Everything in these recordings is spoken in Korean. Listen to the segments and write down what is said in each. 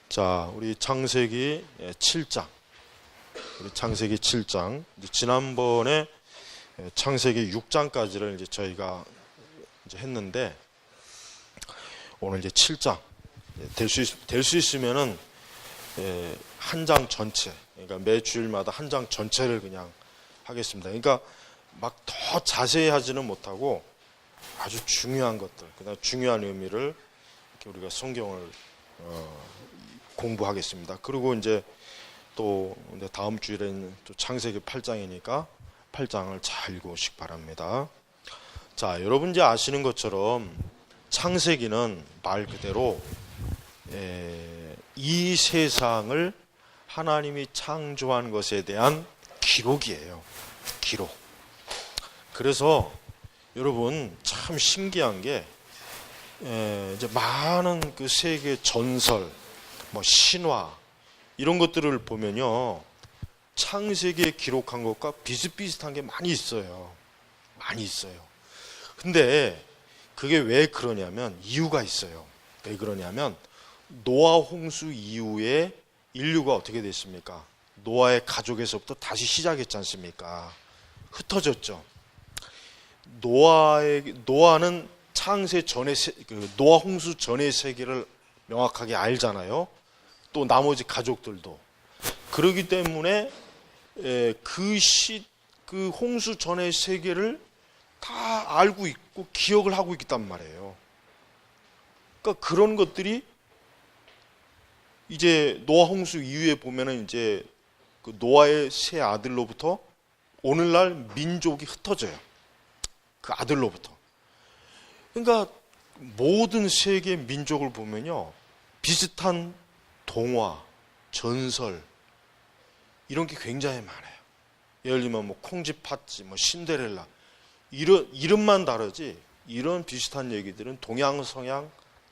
자, 우리 창세기 7장. 우리 창세기 7장. 지난번에 창세기 6장까지를 이제 저희가 이제 했는데, 오늘 이제 7장. 될 수 있으면은 한 장 전체, 그러니까 매 주일마다 한 장 전체를 그냥 하겠습니다. 그러니까 막 더 자세히 하지는 못하고 아주 중요한 것들, 그다음 중요한 의미를 이렇게 우리가 성경을 공부하겠습니다. 그리고 이제 또 다음 주일에는 또 창세기 8장이니까 8장을 잘 읽으시기 바랍니다. 자, 여러분 이제 아시는 것처럼 창세기는 말 그대로 이 세상을 하나님이 창조한 것에 대한 기록이에요. 기록. 그래서 여러분 참 신기한 게 이제 많은 그 세계 전설, 뭐 신화 이런 것들을 보면요, 창세기에 기록한 것과 비슷비슷한 게 많이 있어요. 많이 있어요. 근데 그게 왜 그러냐면 이유가 있어요. 왜 그러냐면 노아 홍수 이후에 인류가 어떻게 됐습니까? 노아의 가족에서부터 다시 시작했지 않습니까? 흩어졌죠. 노아는 창세 전의 노아 홍수 전의 세계를 명확하게 알잖아요. 또 나머지 가족들도. 그렇기 때문에 그 홍수 전의 세계를 다 알고 있고 기억을 하고 있단 말이에요. 그러니까 그런 것들이 이제 노아 홍수 이후에 보면은 이제 그 노아의 세 아들로부터 오늘날 민족이 흩어져요. 그 아들로부터. 그러니까 모든 세계 민족을 보면요, 비슷한 동화, 전설 이런 게 굉장히 많아요. 예를 들면 뭐 콩쥐팥쥐, 뭐 신데렐라 이름만 다르지 이런 비슷한 얘기들은 동양, 서양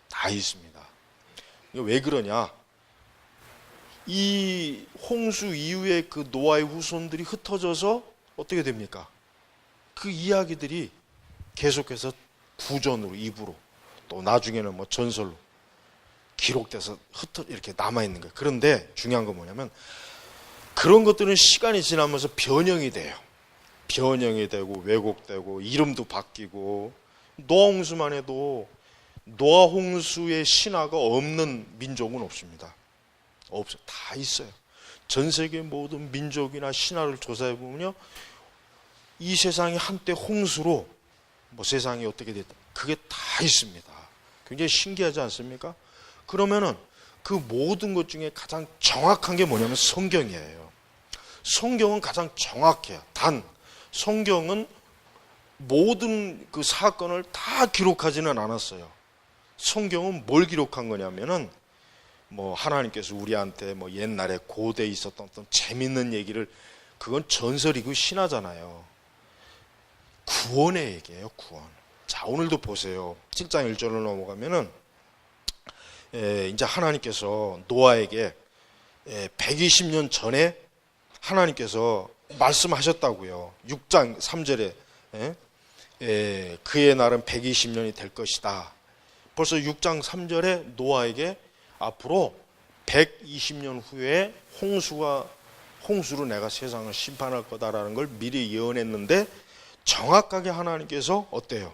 다 있습니다. 왜 그러냐? 이 홍수 이후에 그 노아의 후손들이 흩어져서 어떻게 됩니까? 그 이야기들이 계속해서 구전으로, 입으로, 또 나중에는 뭐 전설로 기록돼서 이렇게 남아있는 거예요. 그런데 중요한 건 뭐냐면 그런 것들은 시간이 지나면서 변형이 돼요. 변형이 되고 왜곡되고 이름도 바뀌고, 노아 홍수만 해도 노아 홍수의 신화가 없는 민족은 없습니다. 없어요. 다 있어요. 전 세계 모든 민족이나 신화를 조사해 보면요, 이 세상이 한때 홍수로 뭐 세상이 어떻게 됐다, 그게 다 있습니다. 굉장히 신기하지 않습니까? 그러면은 그 모든 것 중에 가장 정확한 게 뭐냐면 성경이에요. 성경은 가장 정확해요. 단 성경은 모든 그 사건을 다 기록하지는 않았어요. 성경은 뭘 기록한 거냐면은 뭐 하나님께서 우리한테 뭐 옛날에 고대에 있었던 어떤 재밌는 얘기를, 그건 전설이고 신화잖아요. 구원의 얘기예요, 구원. 자, 오늘도 보세요. 7장 1절로 넘어가면은 이제 하나님께서 노아에게 120년 전에 하나님께서 말씀하셨다고요. 6장 3절에 그의 날은 120년이 될 것이다. 벌써 6장 3절에 노아에게 앞으로 120년 후에 홍수로 내가 세상을 심판할 거다라는 걸 미리 예언했는데, 정확하게 하나님께서 어때요?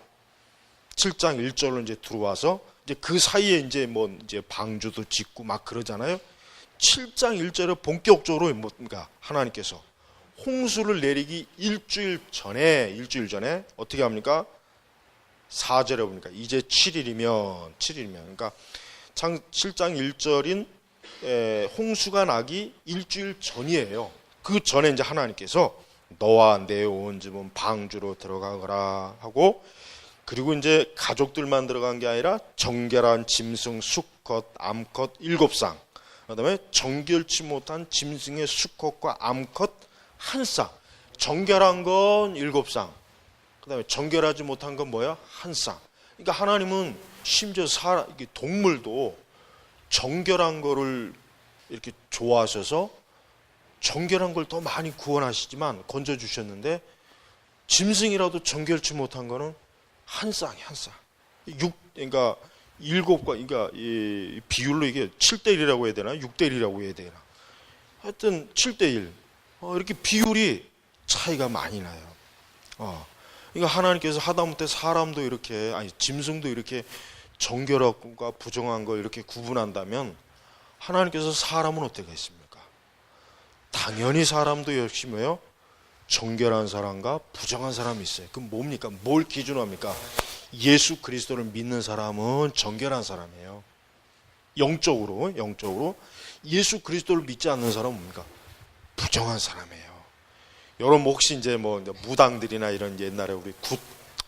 7장 1절로 이제 들어와서 이제 그 사이에 이제 뭐 이제 방주도 짓고 막 그러잖아요. 7장 1절에 본격적으로 뭔가 하나님께서 홍수를 내리기 일주일 전에 어떻게 합니까? 4절에 보니까 이제 7일이면 그러니까 7장 1절인 홍수가 나기 일주일 전이에요. 그 전에 이제 하나님께서 너와 내 온 집은 방주로 들어가거라 하고, 그리고 이제 가족들만 들어간 게 아니라 정결한 짐승 수컷, 암컷 7쌍, 그 다음에 정결치 못한 짐승의 수컷과 암컷 1쌍. 정결한 건 7쌍, 그 다음에 정결하지 못한 건 뭐야? 1쌍. 그러니까 하나님은 심지어 동물도 정결한 거를 이렇게 좋아하셔서 정결한 걸 더 많이 구원하시지만 건져주셨는데, 짐승이라도 정결치 못한 거는 1쌍이 1쌍. 그러니까 일곱과, 그러니까 이 비율로 이게 7대1이라고 해야 되나 6대1이라고 해야 되나, 하여튼 7대1 이렇게 비율이 차이가 많이 나요. 그러니까 하나님께서 하다못해 사람도 이렇게, 아니 짐승도 이렇게 정결하고 부정한 걸 이렇게 구분한다면 하나님께서 사람은 어떻게 했습니까? 당연히 사람도 역시 뭐예요? 정결한 사람과 부정한 사람이 있어요. 그럼 뭡니까? 뭘 기준으로 합니까? 예수 그리스도를 믿는 사람은 정결한 사람이에요. 영적으로 예수 그리스도를 믿지 않는 사람은 뭡니까? 부정한 사람이에요. 여러분 혹시 이제 뭐 무당들이나 이런 옛날에 우리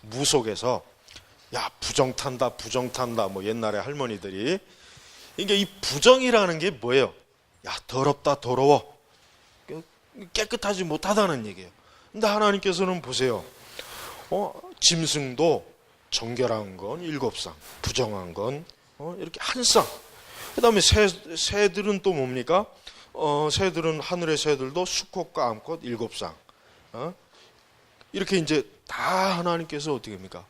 무속에서 야 부정 탄다 뭐 옛날에 할머니들이, 그러니까 이 부정이라는 게 뭐예요? 야 더럽다 더러워, 깨끗하지 못하다는 얘기예요. 근데 하나님께서는 보세요, 짐승도 정결한 건 7쌍, 부정한 건 이렇게 한 쌍. 그 다음에 새들은 또 뭡니까? 새들은, 하늘의 새들도 수컷과 암컷 7쌍. 이렇게 이제 다 하나님께서 어떻게 합니까?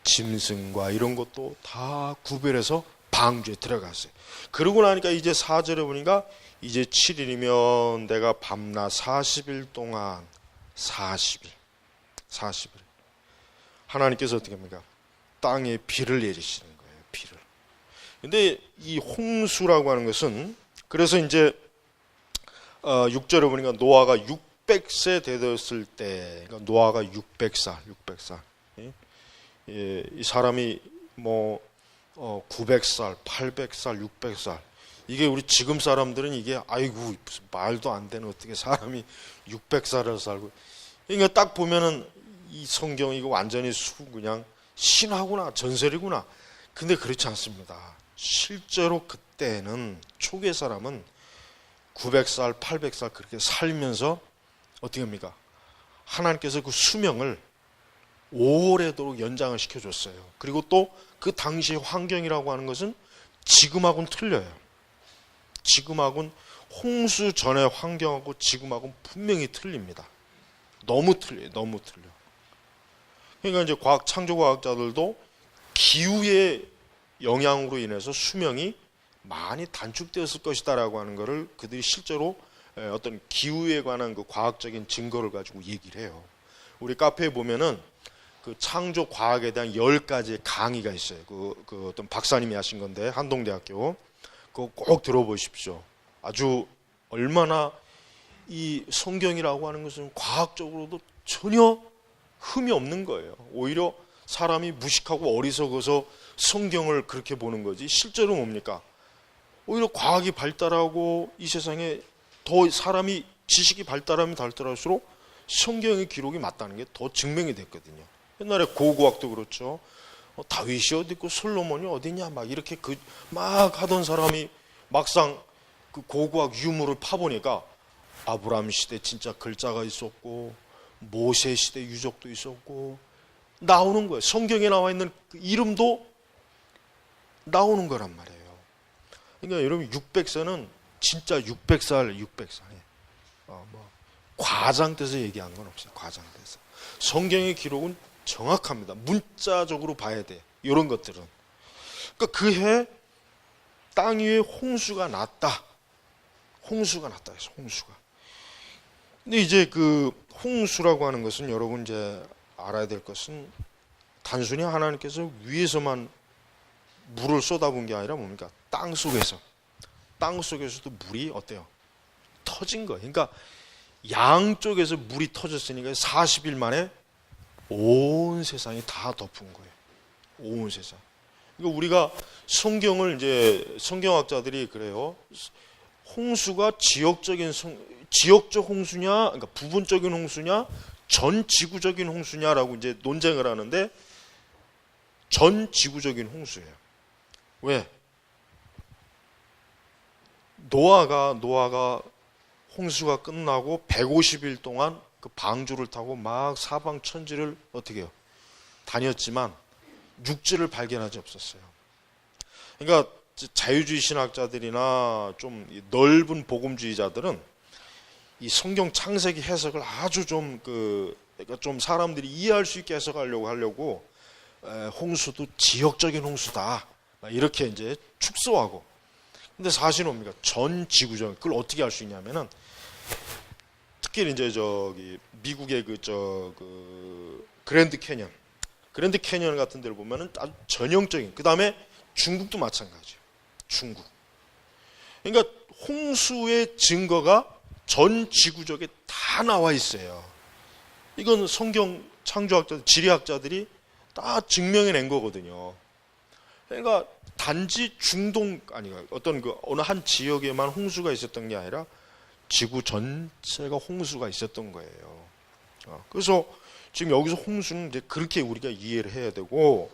짐승과 이런 것도 다 구별해서 방주에 들어갔어요. 그러고 나니까 이제 4절에 보니까 이제 7일이면 내가 밤낮 40일 동안 40일 하나님께서 어떻게 합니까? 땅에 비를 내리시는 거예요. 비를. 근데 이 홍수라고 하는 것은, 그래서 이제 6절에 보니까 노아가 600세 되었을 때, 그러니까 노아가 600살. 이 사람이 뭐 900살, 800살, 600살. 이게 우리 지금 사람들은 이게 아이고 무슨 말도 안 되는, 어떻게 사람이 600살을 살고. 그러니까 딱 보면은 이 성경 이거 완전히 그냥 신화구나, 전설이구나. 근데 그렇지 않습니다. 실제로 그때는 초기의 사람은 900살, 800살 그렇게 살면서 어떻게 합니까? 하나님께서 그 수명을 오래도록 연장을 시켜줬어요. 그리고 또 그 당시의 환경이라고 하는 것은 지금하고는 틀려요. 지금하고는, 홍수 전의 환경하고 지금하고는 분명히 틀립니다. 너무 틀려요. 그러니까 이제 창조과학자들도 기후의 영향으로 인해서 수명이 많이 단축되었을 것이다라고 하는 것을 그들이 실제로 어떤 기후에 관한 그 과학적인 증거를 가지고 얘기를 해요. 우리 카페에 보면은 그 창조 과학에 대한 10가지 강의가 있어요. 그 어떤 박사님이 하신 건데, 한동대학교. 그거 꼭 들어보십시오. 아주 얼마나 이 성경이라고 하는 것은 과학적으로도 전혀 흠이 없는 거예요. 오히려 사람이 무식하고 어리석어서 성경을 그렇게 보는 거지, 실제로 뭡니까? 오히려 과학이 발달하고 이 세상에 더 사람이 지식이 발달하면 발달할수록 성경의 기록이 맞다는 게 더 증명이 됐거든요. 옛날에 고고학도 그렇죠. 다윗이 어디 있고 솔로몬이 어디냐 막 이렇게 막 하던 사람이 막상 그 고고학 유물을 파보니까 아브라함 시대 진짜 글자가 있었고, 모세 시대 유적도 있었고, 나오는 거예요. 성경에 나와 있는 그 이름도 나오는 거란 말이에요. 그러니까 여러분 600세는 진짜 600살. 뭐 과장돼서 얘기한 건 없어요. 과장돼서. 성경의 기록은 정확합니다. 문자적으로 봐야 돼. 이런 것들은. 그러니까 그해 땅 위에 홍수가 났다. 홍수가. 근데 이제 그 홍수라고 하는 것은 여러분 이제 알아야 될 것은 단순히 하나님께서 위에서만 물을 쏟아본 게 아니라 뭡니까? 땅 속에서도 물이 어때요? 터진 거예요. 그러니까 양쪽에서 물이 터졌으니까 40일 만에 온 세상이 다 덮은 거예요. 온 세상. 그러니까 우리가 성경을 이제 성경학자들이 그래요. 홍수가 지역적 홍수냐, 그러니까 부분적인 홍수냐, 전 지구적인 홍수냐라고 이제 논쟁을 하는데, 전 지구적인 홍수예요. 왜? 노아가 홍수가 끝나고 150일 동안 그 방주를 타고 막 사방 천지를 어떻게 해요? 다녔지만 육지를 발견하지 없었어요. 그러니까 자유주의 신학자들이나 좀 넓은 복음주의자들은 이 성경 창세기 해석을 아주 그러니까 좀 사람들이 이해할 수 있게 해석하려고 홍수도 지역적인 홍수다. 이렇게 이제 축소하고. 근데 사실은 뭡니까? 전 지구적, 그걸 어떻게 알 수 있냐면은, 특히 이제 미국의 그랜드 캐년 같은 데를 보면은 아주 전형적인, 그 다음에 중국도 마찬가지예요. 중국. 그러니까 홍수의 증거가 전 지구적에 다 나와 있어요. 이건 성경 창조학자, 지리학자들이 다 증명해낸 거거든요. 그러니까 단지 중동 어떤 어느 한 지역에만 홍수가 있었던 게 아니라 지구 전체가 홍수가 있었던 거예요. 그래서 지금 여기서 홍수는 이제 그렇게 우리가 이해를 해야 되고,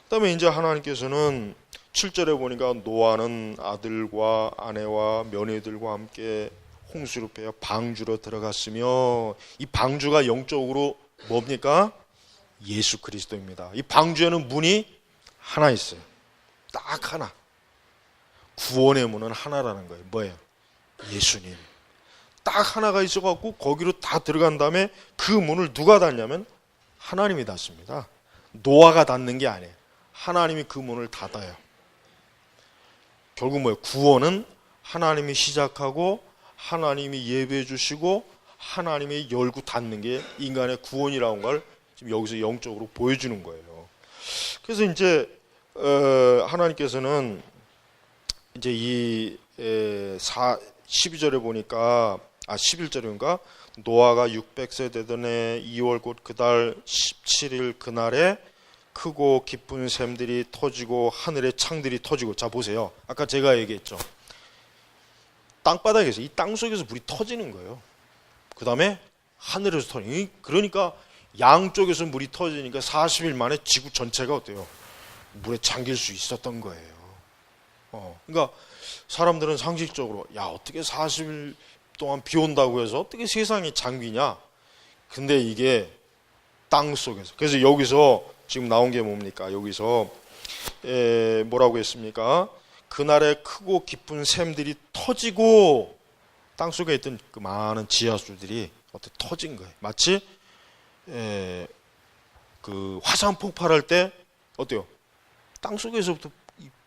그다음에 이제 하나님께서는 7절에 보니까 노아는 아들과 아내와 며느리들과 함께 홍수로 빼어 방주로 들어갔으며, 이 방주가 영적으로 뭡니까? 예수 그리스도입니다. 이 방주에는 문이 하나 있어요. 딱 하나. 구원의 문은 하나라는 거예요. 뭐예요? 예수님. 딱 하나가 있어갖고 거기로 다 들어간 다음에 그 문을 누가 닫냐면 하나님이 닫습니다. 노아가 닫는 게 아니에요. 하나님이 그 문을 닫아요. 결국 뭐예요? 구원은 하나님이 시작하고 하나님이 예배해 주시고 하나님이 열고 닫는 게 인간의 구원이라는 걸 지금 여기서 영적으로 보여주는 거예요. 그래서 이제 하나님께서는 이제 이 12절에 보니까 11절인가 노아가 600세 되던 해 2월 곧 그달 17일 그날에 크고 깊은 샘들이 터지고 하늘의 창들이 터지고. 자 보세요. 아까 제가 얘기했죠. 땅바닥에서 이 땅속에서 물이 터지는 거예요. 그 다음에 하늘에서 터지는. 그러니까 양쪽에서 물이 터지니까 40일 만에 지구 전체가 어때요? 물에 잠길 수 있었던 거예요. 그러니까 사람들은 상식적으로 야 어떻게 40일 동안 비 온다고 해서 어떻게 세상이 잠기냐. 근데 이게 땅 속에서. 그래서 여기서 지금 나온 게 뭡니까? 여기서 뭐라고 했습니까? 그날에 크고 깊은 샘들이 터지고 땅 속에 있던 그 많은 지하수들이 어떻게 터진 거예요. 마치 그 화산 폭발할 때 어때요? 땅 속에서부터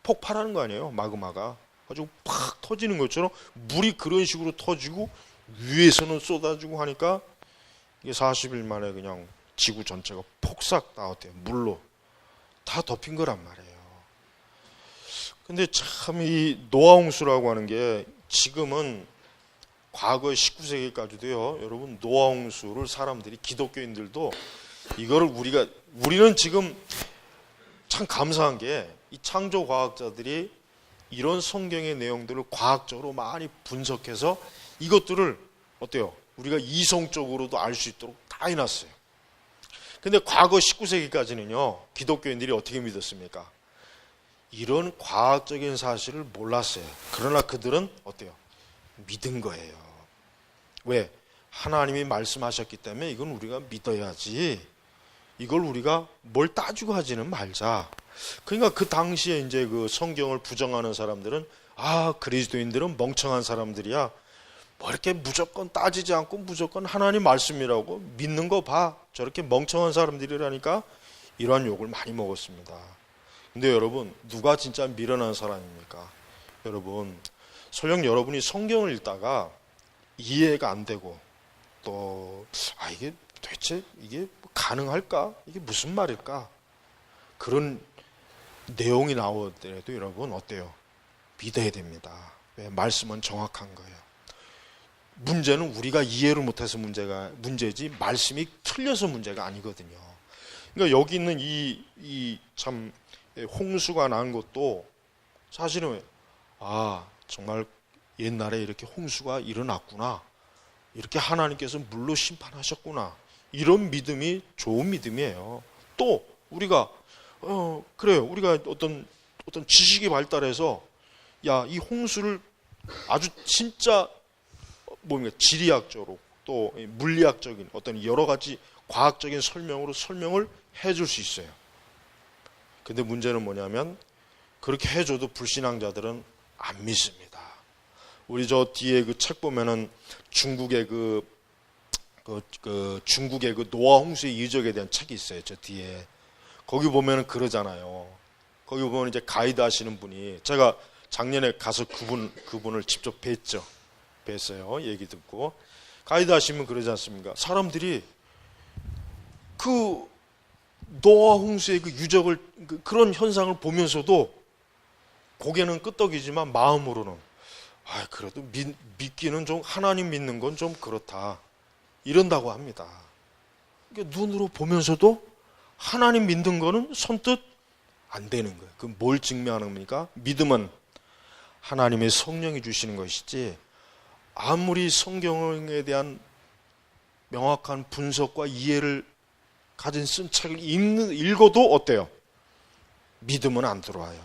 폭발하는 거 아니에요? 마그마가 아주 팍 터지는 것처럼 물이 그런 식으로 터지고 위에서는 쏟아지고 하니까 이게 40일 만에 그냥 지구 전체가 폭삭 나왔대요. 물로 다 덮인 거란 말이에요. 근데 참 이 노아 홍수라고 하는 게 지금은 과거 19세기까지도요. 여러분 노아 홍수를 사람들이 기독교인들도 이거를 우리는 지금 참 감사한 게 이 창조 과학자들이 이런 성경의 내용들을 과학적으로 많이 분석해서 이것들을 어때요? 우리가 이성적으로도 알 수 있도록 다 해놨어요. 근데 과거 19세기까지는요. 기독교인들이 어떻게 믿었습니까? 이런 과학적인 사실을 몰랐어요. 그러나 그들은 어때요? 믿은 거예요. 왜? 하나님이 말씀하셨기 때문에 이건 우리가 믿어야지. 이걸 우리가 뭘 따지고 하지는 말자. 그러니까 그 당시에 이제 그 성경을 부정하는 사람들은 그리스도인들은 멍청한 사람들이야. 뭐 이렇게 무조건 따지지 않고 무조건 하나님 말씀이라고 믿는 거 봐. 저렇게 멍청한 사람들이라니까 이러한 욕을 많이 먹었습니다. 근데 여러분 누가 진짜 미련한 사람입니까? 여러분 설령 여러분이 성경을 읽다가 이해가 안 되고 또 이게 도대체 이게 가능할까? 이게 무슨 말일까? 그런 내용이 나오더라도 여러분 어때요? 믿어야 됩니다. 왜? 말씀은 정확한 거예요. 문제는 우리가 이해를 못해서 문제지 말씀이 틀려서 문제가 아니거든요. 그러니까 여기 있는 이 참 홍수가 난 것도 사실은 정말 옛날에 이렇게 홍수가 일어났구나. 이렇게 하나님께서 물로 심판하셨구나. 이런 믿음이 좋은 믿음이에요. 또 우리가 그래요. 우리가 어떤 지식이 발달해서 이 홍수를 아주 진짜 지리학적으로 또 물리학적인 어떤 여러 가지 과학적인 설명으로 설명을 해줄 수 있어요. 근데 문제는 뭐냐면 그렇게 해줘도 불신앙자들은 안 믿습니다. 우리 저 뒤에 그 책 보면은 중국의 중국의 그 노아 홍수의 이적에 대한 책이 있어요. 저 뒤에 거기 보면 그러잖아요. 거기 보면 이제 가이드 하시는 분이, 제가 작년에 가서 그분을 직접 뵀어요. 얘기 듣고. 가이드 하시면 그러지 않습니까? 사람들이 그 노아 홍수의 그 유적을, 그런 현상을 보면서도 고개는 끄덕이지만 마음으로는 그래도 믿기는 좀, 하나님 믿는 건 좀 그렇다, 이런다고 합니다. 그러니까 눈으로 보면서도 하나님 믿는 거는 선뜻 안 되는 거예요. 그 뭘 증명하는 겁니까? 믿음은 하나님의 성령이 주시는 것이지, 아무리 성경에 대한 명확한 분석과 이해를 가진 쓴 책을 읽어도 어때요? 믿음은 안 들어와요.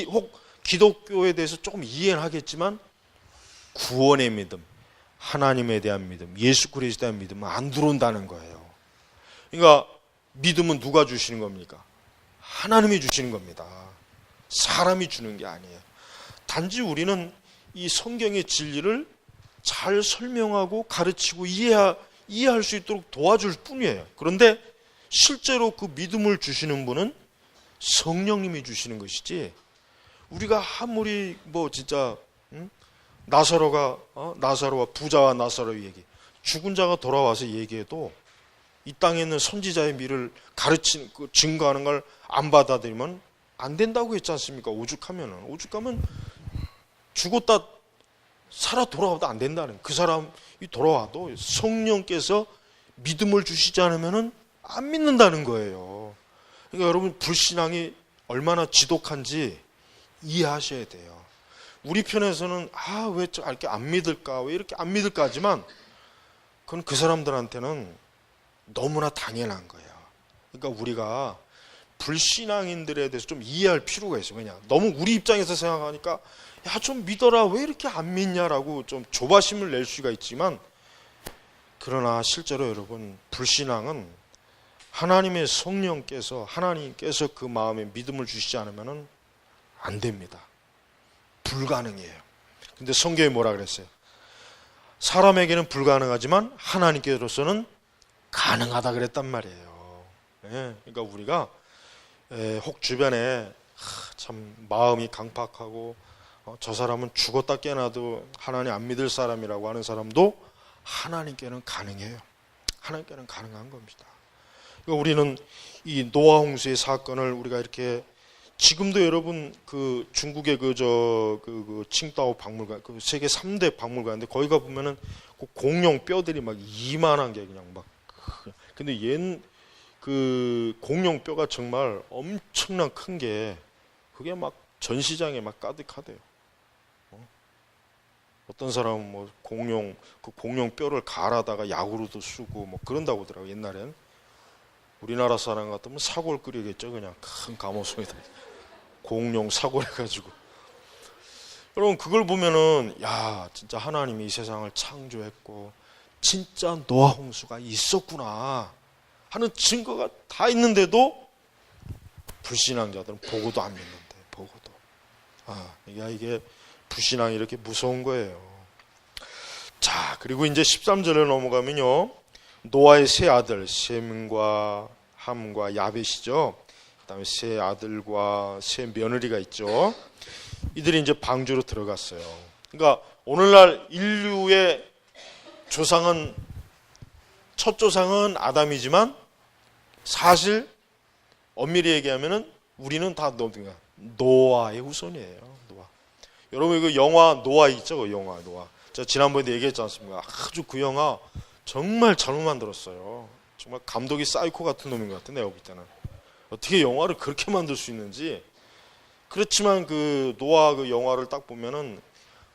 혹 기독교에 대해서 조금 이해는 하겠지만 구원의 믿음, 하나님에 대한 믿음, 예수 그리스도에 대한 믿음은 안 들어온다는 거예요. 그러니까 믿음은 누가 주시는 겁니까? 하나님이 주시는 겁니다. 사람이 주는 게 아니에요. 단지 우리는 이 성경의 진리를 잘 설명하고 가르치고 이해할 수 있도록 도와줄 뿐이에요. 그런데 실제로 그 믿음을 주시는 분은 성령님이 주시는 것이지, 우리가 아무리 진짜 나사로와 부자와 나사로의 얘기, 죽은 자가 돌아와서 얘기해도 이 땅에 있는 선지자의 미를 가르치는, 증거하는 걸 안 받아들이면 안 된다고 했지 않습니까? 오죽하면 죽었다 살아 돌아와도 안 된다는, 그 사람이 돌아와도 성령께서 믿음을 주시지 않으면 안 믿는다는 거예요. 그러니까 여러분, 불신앙이 얼마나 지독한지 이해하셔야 돼요. 우리 편에서는 왜 이렇게 안 믿을까, 왜 이렇게 안 믿을까 하지만 그건 그 사람들한테는 너무나 당연한 거예요. 그러니까 우리가 불신앙인들에 대해서 좀 이해할 필요가 있어요. 왜냐, 너무 우리 입장에서 생각하니까 좀 믿어라, 왜 이렇게 안 믿냐라고 좀 조바심을 낼 수가 있지만, 그러나 실제로 여러분, 불신앙은 하나님의 성령께서, 하나님께서 그 마음에 믿음을 주시지 않으면 안 됩니다. 불가능해요. 근데 성경에 뭐라 그랬어요? 사람에게는 불가능하지만 하나님께로서는 가능하다 그랬단 말이에요. 그러니까 우리가 혹 주변에 참 마음이 강팍하고 저 사람은 죽었다 깨어나도 하나님 안 믿을 사람이라고 하는 사람도 하나님께는 가능해요. 하나님께는 가능한 겁니다. 그러니까 우리는 이 노아 홍수의 사건을 우리가 이렇게, 지금도 여러분 그 중국의 그 칭다오 박물관, 그 세계 3대 박물관인데 거기 가 보면은 그 공룡 뼈들이 막 이만한 게 그냥 막, 근데 그 공룡 뼈가 정말 엄청난 큰 게, 그게 막 전시장에 막 가득하대요. 어떤 사람은 그 공룡 뼈를 갈아다가 약으로도 쓰고 그런다고 하더라고요. 옛날엔 우리나라 사람 같으면 사골 끓이겠죠. 그냥 큰 감옥송에다 공룡 사골 해가지고. 여러분, 그걸 보면은 진짜 하나님이 이 세상을 창조했고 진짜 노아 홍수가 있었구나 하는 증거가 다 있는데도 불신앙자들은 보고도 안 믿는데, 보고도. 이게 불신앙이 이렇게 무서운 거예요. 자, 그리고 이제 13절에 넘어가면요, 노아의 세 아들 셈과 함과 야벳이죠. 그다음에 세 아들과 세 며느리가 있죠. 이들이 이제 방주로 들어갔어요. 그러니까 오늘날 인류의 조상은, 첫 조상은 아담이지만 사실 엄밀히 얘기하면은 우리는 다 노아의 후손이에요. 노아. 여러분, 그 영화 노아 있죠? 그 영화 노아. 제가 지난번에도 얘기했지 않습니까? 아주 그 영화 정말 잘못 만들었어요. 정말 감독이 사이코 같은 놈인 것 같아, 내가 볼 때는. 어떻게 영화를 그렇게 만들 수 있는지. 그렇지만 그 노아 그 영화를 딱 보면은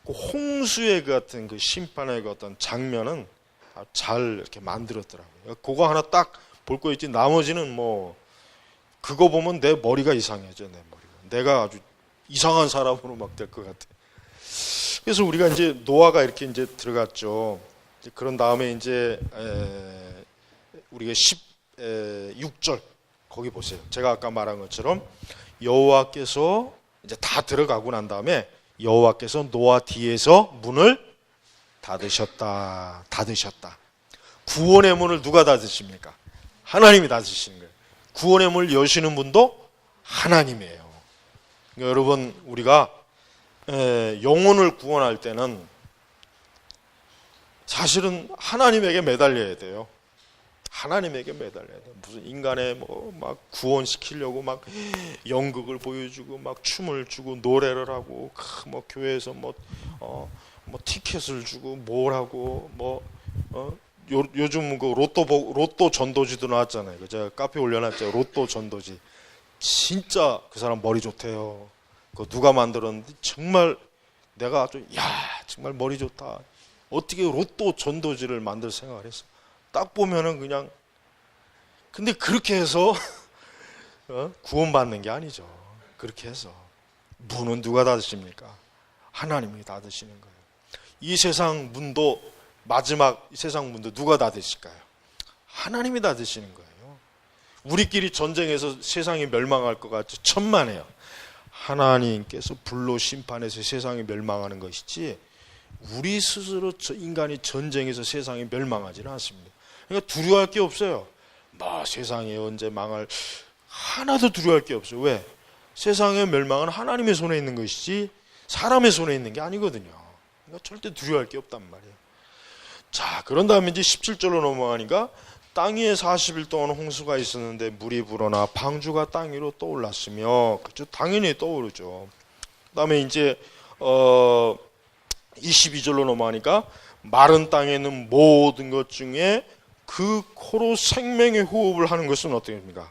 그 홍수의 그 같은 그 심판의 그 어떤 장면은 잘 이렇게 만들었더라고요. 그거 하나 딱 볼 거 있지, 나머지는 그거 보면 내 머리가 이상해져. 내 머리가. 내가 아주 이상한 사람으로 막 될 것 같아. 그래서 우리가 이제 노아가 이렇게 이제 들어갔죠. 그런 다음에 이제 우리가 16절 거기 보세요. 제가 아까 말한 것처럼 여호와께서 이제 다 들어가고 난 다음에 여호와께서 노아 뒤에서 문을 닫으셨다. 구원의 문을 누가 닫으십니까? 하나님이 닫으시는 거예요. 구원의 문을 여시는 분도 하나님이에요. 그러니까 여러분, 우리가 영혼을 구원할 때는 사실은 하나님에게 매달려야 돼요. 하나님에게 매달려야 돼요. 무슨 인간의 막 구원시키려고 막 연극을 보여주고 막 춤을 추고 노래를 하고 뭐 교회에서 뭐 티켓을 주고 뭘 하고 요즘 그 로또 전도지도 나왔잖아요. 제가 카페에 올려놨죠. 로또 전도지. 진짜 그 사람 머리 좋대요. 그 누가 만들었는데 정말 내가 아주 정말 머리 좋다. 어떻게 로또 전도지를 만들 생각을 했어. 딱 보면은 그냥, 근데 그렇게 해서 구원받는 게 아니죠. 그렇게 해서 문은 누가 닫으십니까? 하나님이 닫으시는 거예요. 이 세상 문도, 마지막 이 세상 문도 누가 닫으실까요? 하나님이 닫으시는 거예요. 우리끼리 전쟁해서 세상이 멸망할 것 같죠. 천만에요. 하나님께서 불로 심판해서 세상이 멸망하는 것이지 우리 스스로 인간이 전쟁해서 세상이 멸망하지는 않습니다. 그러니까 두려워할 게 없어요. 세상이 언제 망할, 하나도 두려워할 게 없어요. 왜? 세상의 멸망은 하나님의 손에 있는 것이지 사람의 손에 있는 게 아니거든요. 그러니까 절대 두려워할 게 없단 말이에요. 자, 그런 다음에 이제 17절로 넘어가니까 땅 위에 40일 동안 홍수가 있었는데 물이 불어나 방주가 땅 위로 떠올랐으며, 그렇죠? 당연히 떠오르죠. 그 다음에 이제 22절로 넘어가니까 마른 땅에 있는 모든 것 중에 그 코로 생명의 호흡을 하는 것은 어떻게 됩니까?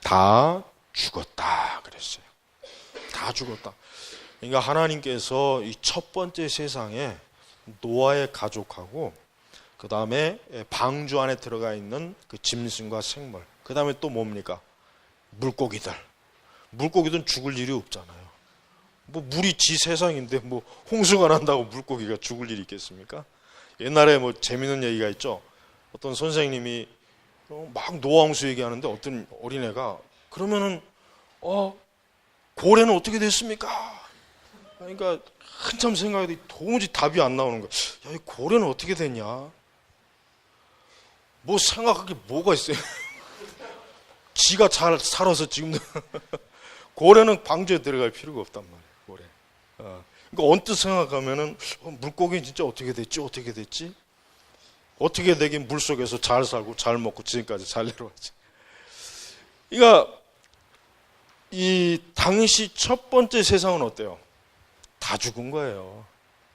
다 죽었다 그랬어요. 다 죽었다. 그러니까 하나님께서 이 첫 번째 세상에 노아의 가족하고 그 다음에 방주 안에 들어가 있는 그 짐승과 생물, 그 다음에 또 뭡니까? 물고기들. 물고기들은 죽을 일이 없잖아요. 물이 지 세상인데 홍수가 난다고 물고기가 죽을 일이 있겠습니까? 옛날에 재밌는 얘기가 있죠. 어떤 선생님이 막 노아 홍수 얘기하는데 어떤 어린애가 그러면은 고래는 어떻게 됐습니까? 그러니까 한참 생각해도 도무지 답이 안 나오는 거야. 이 고래는 어떻게 됐냐? 생각할 게 뭐가 있어요? 지가 잘 살아서 지금도 고래는 방주에 들어갈 필요가 없단 말이에요. 고래. 그러니까 언뜻 생각하면은 물고기는 진짜 어떻게 됐지? 어떻게 되긴 물속에서 잘 살고 잘 먹고 지금까지 잘 내려왔지. 그러니까 이 당시 첫 번째 세상은 어때요? 다 죽은 거예요.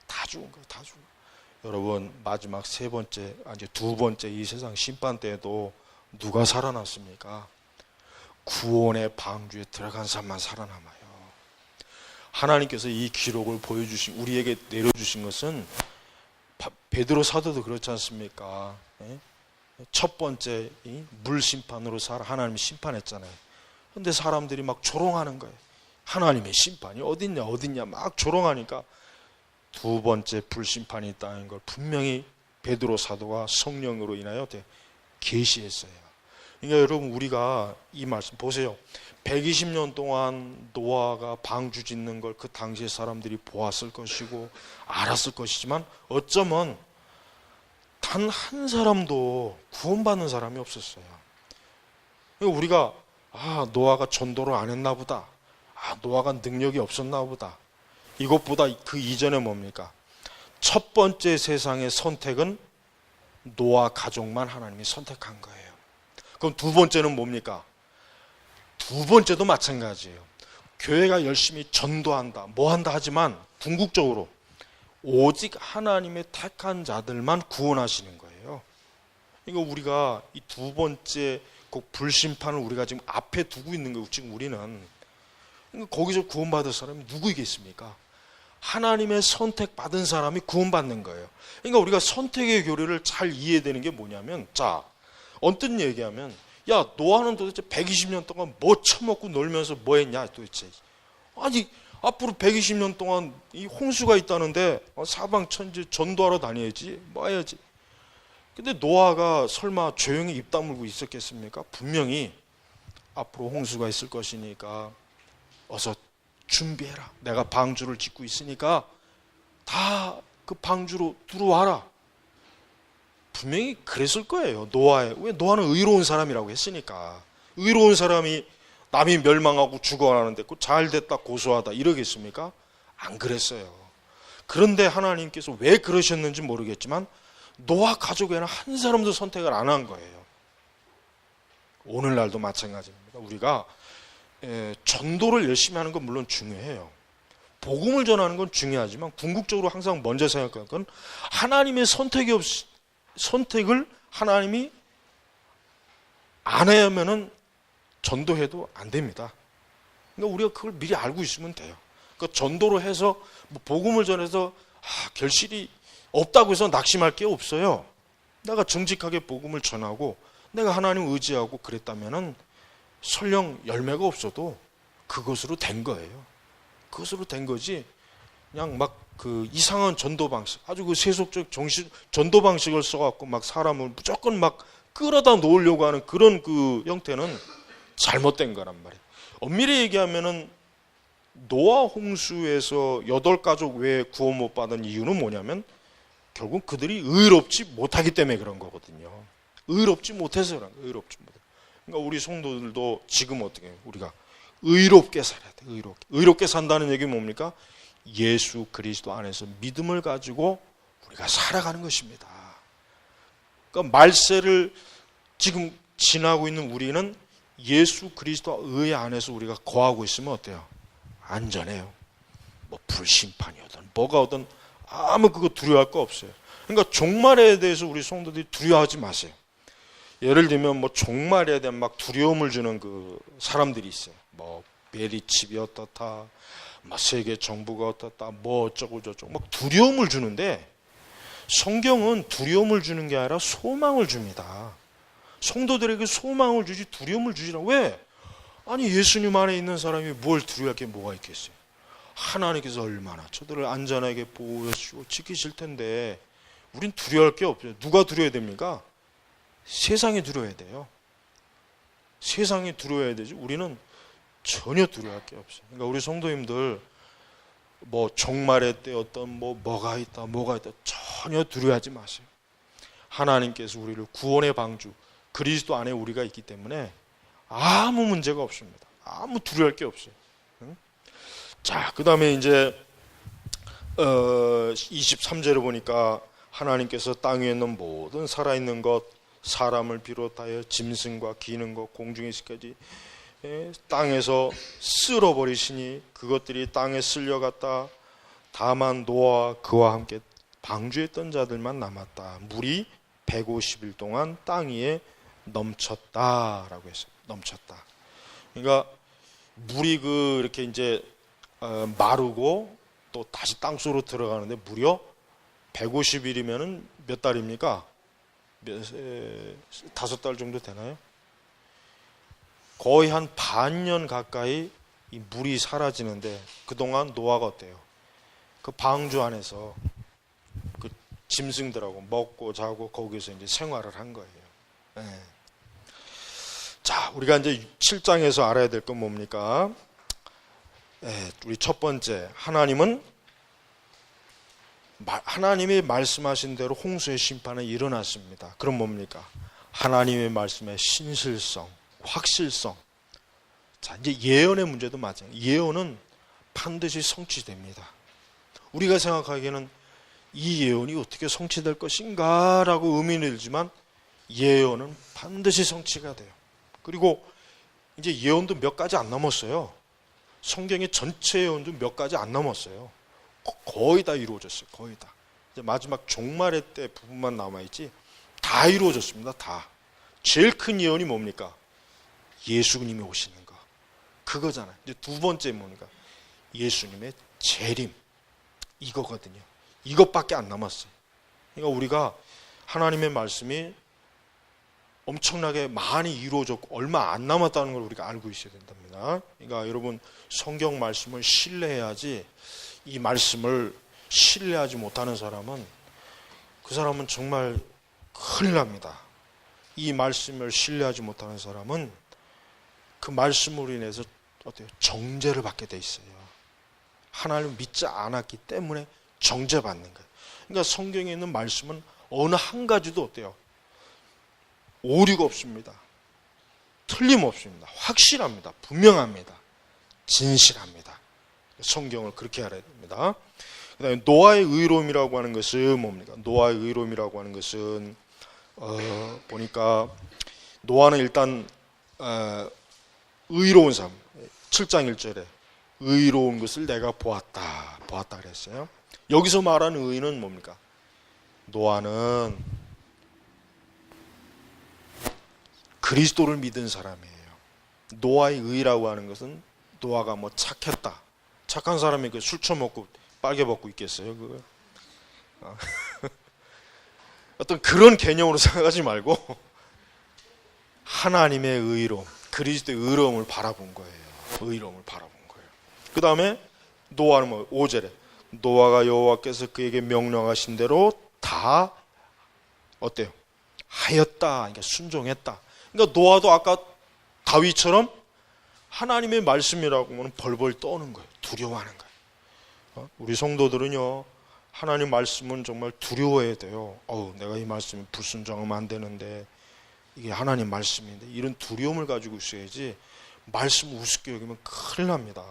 다 죽은 거예요. 여러분, 마지막 세 번째, 이제 두 번째 이 세상 심판 때에도 누가 살아났습니까? 구원의 방주에 들어간 사람만 살아남아요. 하나님께서 이 기록을 우리에게 내려주신 것은 베드로 사도도 그렇지 않습니까? 첫 번째 물 심판으로 하나님이 심판했잖아요. 근데 사람들이 막 조롱하는 거예요. 하나님의 심판이 어딨냐 막 조롱하니까 두 번째 불심판이 있다는 걸 분명히 베드로 사도가 성령으로 인하여 계시했어요. 그러니까 여러분, 우리가 이 말씀 보세요. 120년 동안 노아가 방주 짓는 걸 그 당시의 사람들이 보았을 것이고 알았을 것이지만 어쩌면 단 한 사람도 구원받는 사람이 없었어요. 그러니까 우리가 노아가 전도를 안 했나 보다. 노아가 능력이 없었나 보다. 이것보다 그 이전에 뭡니까? 첫 번째 세상의 선택은 노아 가족만 하나님이 선택한 거예요. 그럼 두 번째는 뭡니까? 두 번째도 마찬가지예요. 교회가 열심히 전도한다, 뭐한다 하지만 궁극적으로 오직 하나님의 택한 자들만 구원하시는 거예요. 그러니까 우리가 이 두 번째 꼭 불심판을 우리가 지금 앞에 두고 있는 거예요. 지금 우리는. 그러니까 거기서 구원받을 사람이 누구이겠습니까? 하나님의 선택받은 사람이 구원받는 거예요. 그러니까 우리가 선택의 교리를 잘 이해되는 게 뭐냐면, 자, 언뜻 얘기하면, 노아는 도대체 120년 동안 뭐 처먹고 놀면서 뭐 했냐 도대체. 아니, 앞으로 120년 동안 이 홍수가 있다는데 사방천지 전도하러 다녀야지, 뭐 해야지. 근데 노아가 설마 조용히 입 다물고 있었겠습니까? 분명히 앞으로 홍수가 있을 것이니까 어서 준비해라. 내가 방주를 짓고 있으니까 다 그 방주로 들어와라. 분명히 그랬을 거예요. 왜? 노아는 의로운 사람이라고 했으니까. 의로운 사람이 남이 멸망하고 죽어가는데 잘 됐다 고소하다 이러겠습니까? 안 그랬어요. 그런데 하나님께서 왜 그러셨는지 모르겠지만 노아 가족에는 한 사람도 선택을 안 한 거예요. 오늘날도 마찬가지입니다. 우리가 전도를 열심히 하는 건 물론 중요해요. 복음을 전하는 건 중요하지만 궁극적으로 항상 먼저 생각하는 건 하나님의 선택을 하나님이 안 하면은 전도해도 안 됩니다. 그러니까 우리가 그걸 미리 알고 있으면 돼요. 그러니까 전도로 해서 복음을 전해서 결실이 없다고 해서 낙심할 게 없어요. 내가 정직하게 복음을 전하고 내가 하나님 의지하고 그랬다면은 설령 열매가 없어도 그것으로 된 거예요. 그것으로 된 거지. 그냥 막 그 이상한 전도 방식, 아주 그 세속적 전도 방식을 써갖고 막 사람을 무조건 막 끌어다 놓으려고 하는 그런 그 형태는 잘못된 거란 말이에요. 엄밀히 얘기하면은 노아 홍수에서 8가족 외에 구원 못 받은 이유는 뭐냐면 결국 그들이 의롭지 못하기 때문에 그런 거거든요. 의롭지 못해서 그런 거예요. 의롭지 못해. 그러니까 우리 성도들도 지금 어떻게 해요? 우리가 의롭게 살아야 돼. 의롭게 산다는 얘기는 뭡니까? 예수 그리스도 안에서 믿음을 가지고 우리가 살아가는 것입니다. 그러니까 말세를 지금 지나고 있는 우리는 예수 그리스도 의 안에서 우리가 거하고 있으면 어때요? 안전해요. 뭐 불심판이든 뭐가 오든 아무 그거 두려워할 거 없어요. 그러니까 종말에 대해서 우리 성도들이 두려워하지 마세요. 예를 들면 뭐 종말에 대한 막 두려움을 주는 그 사람들이 있어요. 뭐 메리칩이 어떻다, 뭐 세계 정부가 어떻다, 뭐 어쩌고 저쩌고 막 두려움을 주는데 성경은 두려움을 주는 게 아니라 소망을 줍니다. 성도들에게 소망을 주지 두려움을 주지라. 왜? 아니 예수님 안에 있는 사람이 뭘 두려워할 게 뭐가 있겠어요? 하나님께서 얼마나 저들을 안전하게 보호하시고 지키실 텐데 우린 두려워할 게 없어요. 누가 두려워야 됩니까? 세상이 두려워야 돼요. 세상이 두려워야 되지 우리는 전혀 두려워할 게 없어요. 그러니까 우리 성도님들 뭐 종말의 때 어떤 뭐가 있다 전혀 두려워하지 마세요. 하나님께서 우리를 구원의 방주 그리스도 안에 우리가 있기 때문에 아무 문제가 없습니다. 아무 두려워할 게 없어요. 자, 그 다음에 이제 23절에 보니까 하나님께서 땅 위에 있는 모든 살아있는 것 사람을 비롯하여 짐승과 기는 것 공중에 있을까지 땅에서 쓸어버리시니 그것들이 땅에 쓸려갔다. 다만 노아와 그와 함께 방주에 있던 자들만 남았다. 물이 150일 동안 땅 위에 넘쳤다라고 했어요. 넘쳤다. 그러니까 물이 이렇게 이제 마르고 또 다시 땅 속으로 들어가는데 무려 150일이면은 몇 달입니까? 5달 정도 되나요? 거의 한 반년 가까이 이 물이 사라지는데 그동안 노아가 어때요? 그 방주 안에서 그 짐승들하고 먹고 자고 거기서 이제 생활을 한 거예요. 네. 자, 우리가 이제 7장에서 알아야 될 건 뭡니까? 네, 우리 첫 번째, 하나님이 말씀하신 대로 홍수의 심판은 일어났습니다. 그럼 뭡니까? 하나님의 말씀의 신실성, 확실성. 자, 이제 예언의 문제도 마찬가지예요. 예언은 반드시 성취됩니다. 우리가 생각하기에는 이 예언이 어떻게 성취될 것인가 라고 의문이 들지만 예언은 반드시 성취가 돼요. 그리고 이제 예언도 몇 가지 안 남았어요. 성경의 전체 예언도 몇 가지 안 남았어요. 거의 다 이루어졌어요. 거의 다. 이제 마지막 종말의 때 부분만 남아있지 다 이루어졌습니다. 다. 제일 큰 예언이 뭡니까? 예수님이 오시는 거. 그거잖아요. 이제 두 번째 뭡니까? 예수님의 재림. 이거거든요. 이것밖에 안 남았어요. 그러니까 우리가 하나님의 말씀이 엄청나게 많이 이루어졌고 얼마 안 남았다는 걸 우리가 알고 있어야 된답니다. 그러니까 여러분 성경 말씀을 신뢰해야지 이 말씀을 신뢰하지 못하는 사람은 그 사람은 정말 큰일 납니다. 이 말씀을 신뢰하지 못하는 사람은 그 말씀으로 인해서 어때요? 정죄를 받게 돼 있어요. 하나님을 믿지 않았기 때문에 정죄받는 거예요. 그러니까 성경에 있는 말씀은 어느 한 가지도 어때요? 오류가 없습니다. 틀림없습니다. 확실합니다. 분명합니다. 진실합니다. 성경을 그렇게 알아야 됩니다. 그 다음에 노아의 의로움이라고 하는 것은 뭡니까? 노아의 의로움이라고 하는 것은 보니까 노아는 일단 의로운 삶, 7장 1절에 의로운 것을 내가 보았다 그랬어요. 여기서 말하는 의는 뭡니까? 노아는 그리스도를 믿은 사람이에요. 노아의 의라고 하는 것은 노아가 뭐 착했다. 착한 사람이 그 술 처먹고 빨개 벗고 있겠어요? 그거. 어떤 그런 개념으로 생각하지 말고 하나님의 의로움, 그리스도의 의로움을 바라본 거예요. 의로움을 바라본 거예요. 그 다음에 노아는 뭐 5절에 노아가 여호와께서 그에게 명령하신 대로 다 어때요? 하였다. 그러니까 순종했다. 그러니까 노아도 아까 다윗처럼 하나님의 말씀이라고 하면 벌벌 떠는 거예요. 두려워하는 거예요. 우리 성도들은요, 하나님 말씀은 정말 두려워해야 돼요. 내가 이 말씀에 불순종하면 안 되는데 이게 하나님 말씀인데 이런 두려움을 가지고 있어야지 말씀 우습게 여기면 큰일 납니다.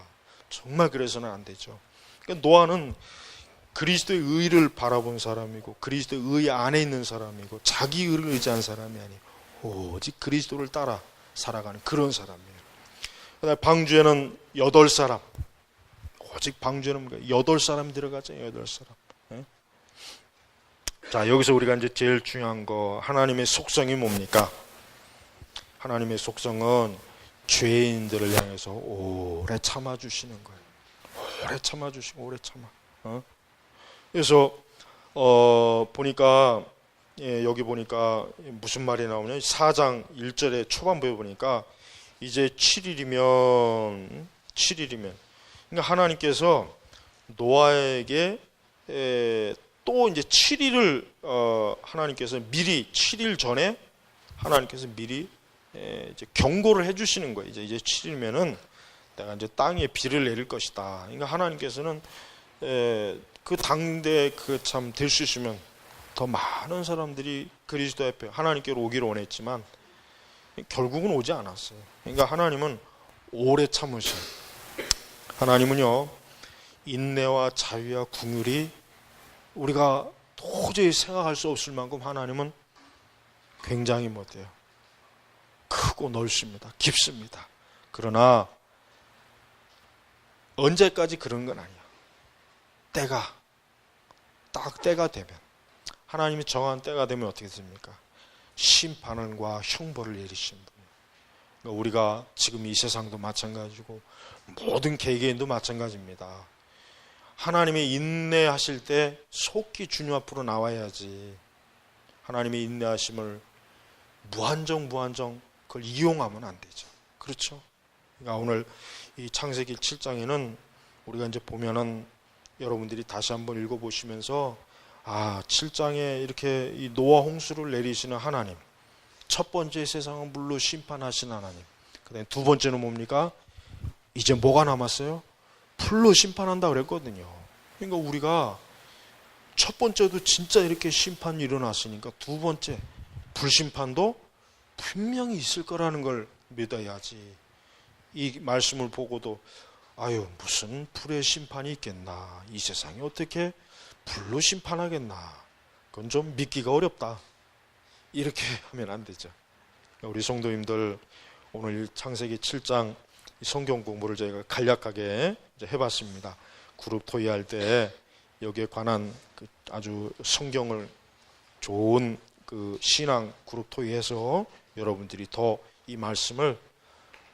정말 그래서는 안 되죠. 그러니까 노아는 그리스도의 의를 바라본 사람이고 그리스도의 의 안에 있는 사람이고 자기 의를 의지한 사람이 아니고 오직 그리스도를 따라 살아가는 그런 사람이에요. 그다음에 방주에는 8사람, 오직 방주에는 8사람이 들어가죠. 8사람. 네? 자, 여기서 우리가 이제 제일 중요한 거, 하나님의 속성이 뭡니까? 하나님의 속성은 죄인들을 향해서 오래 참아주시는 거예요. 오래 참아주시고 오래 참아. 그래서 보니까 여기 보니까 무슨 말이 나오냐? 4장 1절에 초반부에 보니까 이제 7일이면 그러니까 하나님께서 노아에게 또 이제 7일을 하나님께서 미리 7일 전에 하나님께서 미리 이제 경고를 해주시는 거예요. 이제 7일면은 내가 이제 땅에 비를 내릴 것이다. 그러니까 하나님께서는 그 당대 그 참 될 수 있으면 더 많은 사람들이 그리스도 앞에 하나님께로 오기를 원했지만 결국은 오지 않았어요. 그러니까 하나님은 오래 참으셔요. 하나님은요, 인내와 자유와 긍휼이 우리가 도저히 생각할 수 없을 만큼 하나님은 굉장히 못해요. 크고 넓습니다. 깊습니다. 그러나 언제까지 그런 건 아니야. 딱 때가 되면, 하나님이 정한 때가 되면 어떻게 됩니까? 심판과 형벌을 내리시는 분이에요. 그러니까 우리가 지금 이 세상도 마찬가지고 모든 개개인도 마찬가지입니다. 하나님이 인내하실 때 속히 주님 앞으로 나와야지. 하나님의 인내하심을 무한정 그걸 이용하면 안 되죠. 그렇죠? 그러니까 오늘 이 창세기 7장에는 우리가 이제 보면은 여러분들이 다시 한번 읽어보시면서 7장에 이렇게 이 노아 홍수를 내리시는 하나님, 첫 번째 세상을 물로 심판하신 하나님, 그 다음에 두 번째는 뭡니까? 이제 뭐가 남았어요? 불로 심판한다 그랬거든요. 그러니까 우리가 첫 번째도 진짜 이렇게 심판이 일어났으니까 두 번째 불심판도 분명히 있을 거라는 걸 믿어야지. 이 말씀을 보고도 무슨 불의 심판이 있겠나, 이 세상이 어떻게 불로 심판하겠나, 그건 좀 믿기가 어렵다, 이렇게 하면 안 되죠. 우리 성도님들 오늘 창세기 7장 성경 공부를 저희가 간략하게 해봤습니다. 그룹 토의할 때 여기에 관한 아주 성경을 좋은 신앙 그룹 토의해서 여러분들이 더 이 말씀을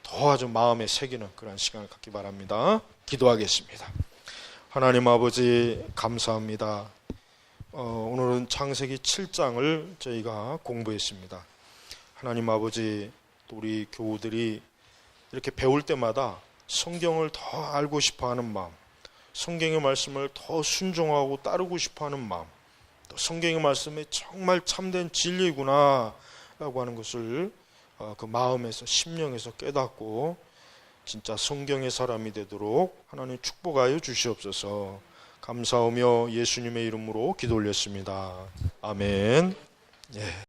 더 아주 마음에 새기는 그런 시간을 갖기 바랍니다. 기도하겠습니다. 하나님 아버지 감사합니다. 오늘은 창세기 7장을 저희가 공부했습니다. 하나님 아버지, 또 우리 교우들이 이렇게 배울 때마다 성경을 더 알고 싶어하는 마음, 성경의 말씀을 더 순종하고 따르고 싶어하는 마음, 또 성경의 말씀이 정말 참된 진리구나 라고 하는 것을 그 마음에서, 심령에서 깨닫고 진짜 성경의 사람이 되도록 하나님 축복하여 주시옵소서. 감사하며 예수님의 이름으로 기도 올렸습니다. 아멘. 예.